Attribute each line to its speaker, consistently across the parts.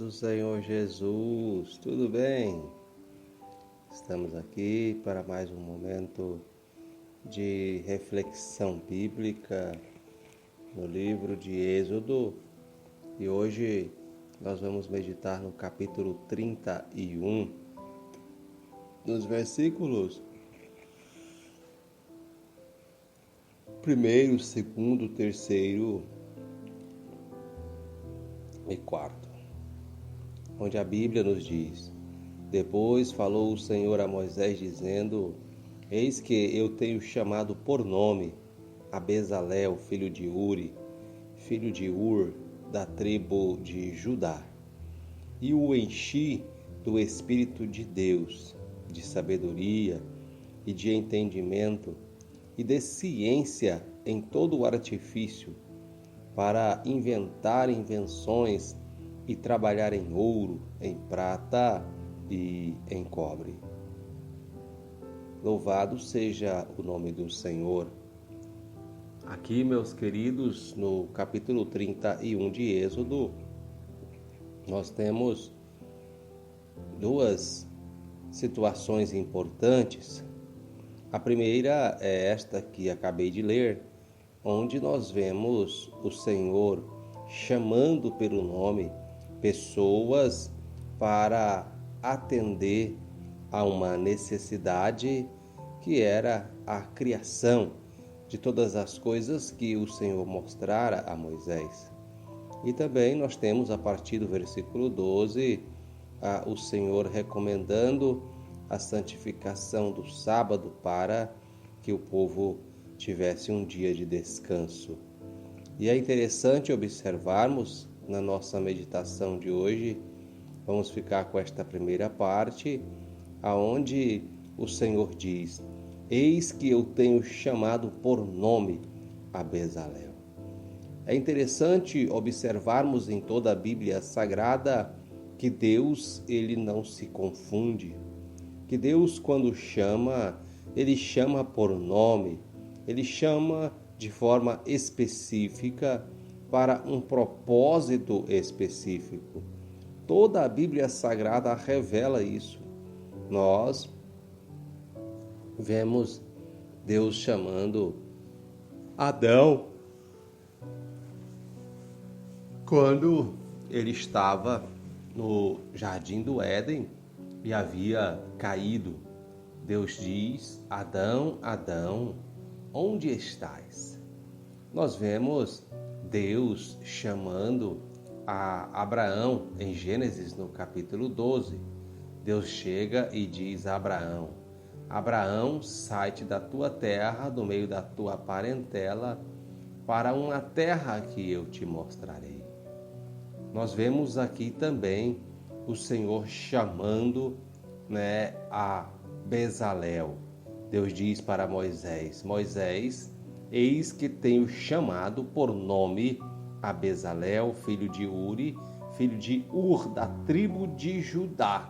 Speaker 1: do Senhor Jesus, tudo bem? Estamos aqui para mais um momento de reflexão bíblica no livro de Êxodo e hoje nós vamos meditar no capítulo 31, nos versículos 1º, 2º, 3º e 4º, onde a Bíblia nos diz: Depois falou o Senhor a Moisés dizendo: Eis que eu tenho chamado por nome a Bezalel, filho de Uri, filho de Ur, da tribo de Judá, e o enchi do Espírito de Deus, de sabedoria e de entendimento e de ciência em todo o artifício, para inventar invenções e trabalhar em ouro, em prata e em cobre. Louvado seja o nome do Senhor. Aqui, meus queridos, no capítulo 31 de Êxodo, nós temos duas situações importantes. A primeira é esta que acabei de ler, onde nós vemos o Senhor chamando pelo nome pessoas para atender a uma necessidade que era a criação de todas as coisas que o Senhor mostrara a Moisés. E também nós temos, a partir do versículo 12, o Senhor recomendando a santificação do sábado para que o povo tivesse um dia de descanso. E é interessante observarmos na nossa meditação de hoje, vamos ficar com esta primeira parte, aonde o Senhor diz: Eis que eu tenho chamado por nome a Bezalel. É interessante observarmos em toda a Bíblia Sagrada que Deus, ele não se confunde, que Deus, quando chama, ele chama por nome, ele chama de forma específica para um propósito específico. Toda a Bíblia Sagrada revela isso. Nós vemos Deus chamando Adão quando ele estava no jardim do Éden e havia caído. Deus diz: Adão, Adão, onde estás? Nós vemos Deus chamando a Abraão em Gênesis, no capítulo 12. Deus chega e diz a Abraão: Abraão, sai-te da tua terra, do meio da tua parentela, para uma terra que eu te mostrarei. Nós vemos aqui também o Senhor chamando, a Bezalel. Deus diz para Moisés: Moisés, eis que tenho chamado por nome a Bezalel, filho de Uri, filho de Ur, da tribo de Judá.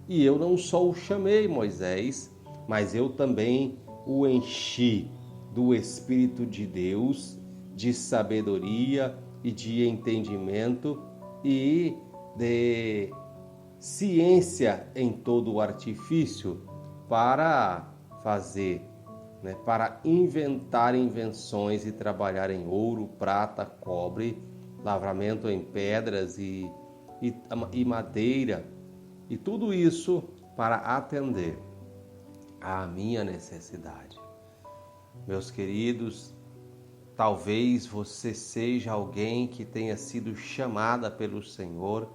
Speaker 1: E eu não só o chamei, Moisés, mas eu também o enchi do Espírito de Deus, de sabedoria e de entendimento e de ciência em todo o artifício para fazer, para inventar invenções e trabalhar em ouro, prata, cobre, lavramento em pedras e madeira, e tudo isso para atender à minha necessidade. Meus queridos, talvez você seja alguém que tenha sido chamada pelo Senhor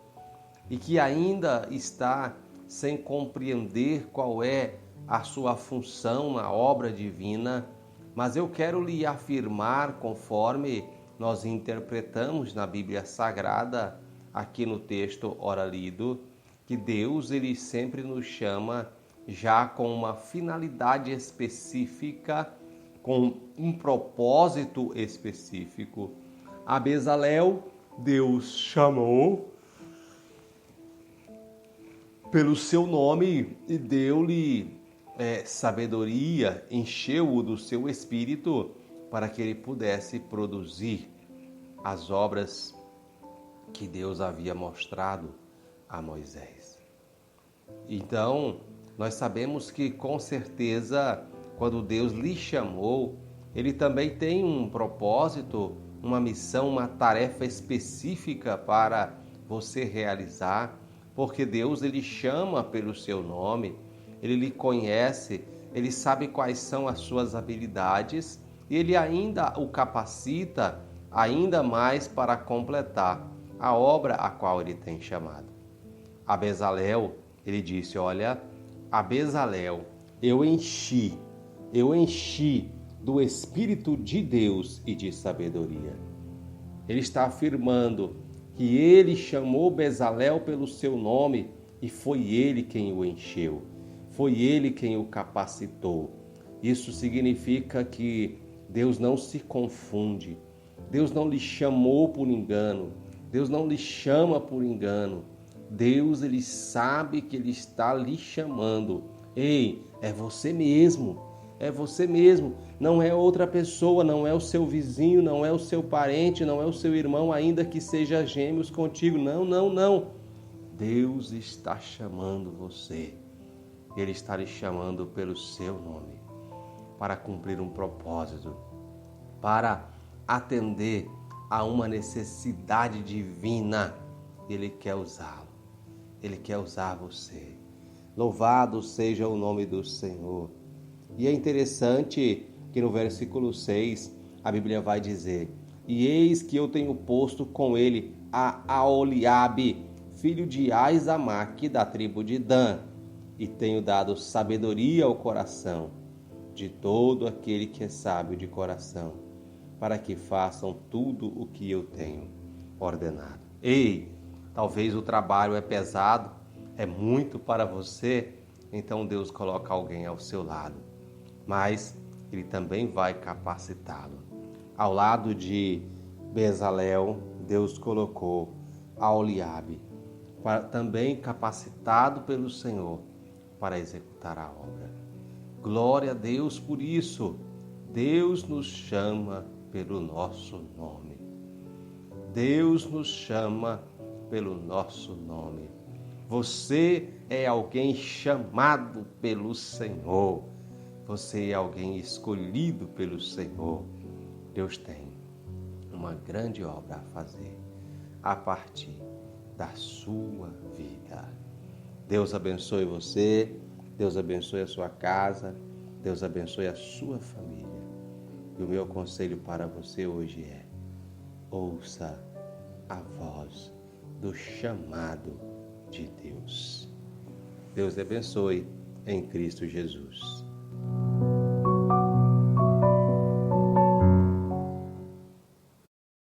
Speaker 1: e que ainda está sem compreender qual é a sua função na obra divina, mas eu quero lhe afirmar, conforme nós interpretamos na Bíblia Sagrada, aqui no texto ora lido, que Deus, ele sempre nos chama já com uma finalidade específica, com um propósito específico. A Bezalel, Deus chamou pelo seu nome e deu-lhe sabedoria, encheu-o do seu espírito para que ele pudesse produzir as obras que Deus havia mostrado a Moisés. Então, nós sabemos que com certeza, quando Deus lhe chamou, Ele também tem um propósito, uma missão, uma tarefa específica para você realizar, porque Deus Ele chama pelo seu nome, Ele lhe conhece, Ele sabe quais são as suas habilidades e Ele ainda o capacita ainda mais para completar a obra a qual Ele tem chamado. A Bezalel, Ele disse, olha, a Bezalel eu enchi do Espírito de Deus e de sabedoria. Ele está afirmando que ele chamou Bezalel pelo seu nome e foi ele quem o encheu, foi ele quem o capacitou. Isso significa que Deus não se confunde, Deus não lhe chamou por engano, Deus não lhe chama por engano. Deus, Ele sabe que Ele está lhe chamando. Ei, é você mesmo, não é outra pessoa, não é o seu vizinho, não é o seu parente, não é o seu irmão, ainda que seja gêmeos contigo. Não. Deus está chamando você. Ele está lhe chamando pelo seu nome, para cumprir um propósito, para atender a uma necessidade divina. Ele quer usá-lo. Ele quer usar você. Louvado seja o nome do Senhor. E é interessante que no versículo 6 a Bíblia vai dizer: E eis que eu tenho posto com ele a Aholiabe, filho de Aizamaque, da tribo de Dan, e tenho dado sabedoria ao coração de todo aquele que é sábio de coração, para que façam tudo o que eu tenho ordenado. Ei, talvez o trabalho é pesado, é muito para você, então Deus coloca alguém ao seu lado, mas Ele também vai capacitá-lo. Ao lado de Bezalel, Deus colocou Aholiabe, também capacitado pelo Senhor para executar a obra. Glória a Deus por isso. Deus nos chama pelo nosso nome. Deus nos chama pelo nosso nome. Você é alguém chamado pelo Senhor. Você é alguém escolhido pelo Senhor. Deus tem uma grande obra a fazer a partir da sua vida. Deus abençoe você, Deus abençoe a sua casa, Deus abençoe a sua família. E o meu conselho para você hoje é: ouça a voz do chamado de Deus. Deus te abençoe em Cristo Jesus.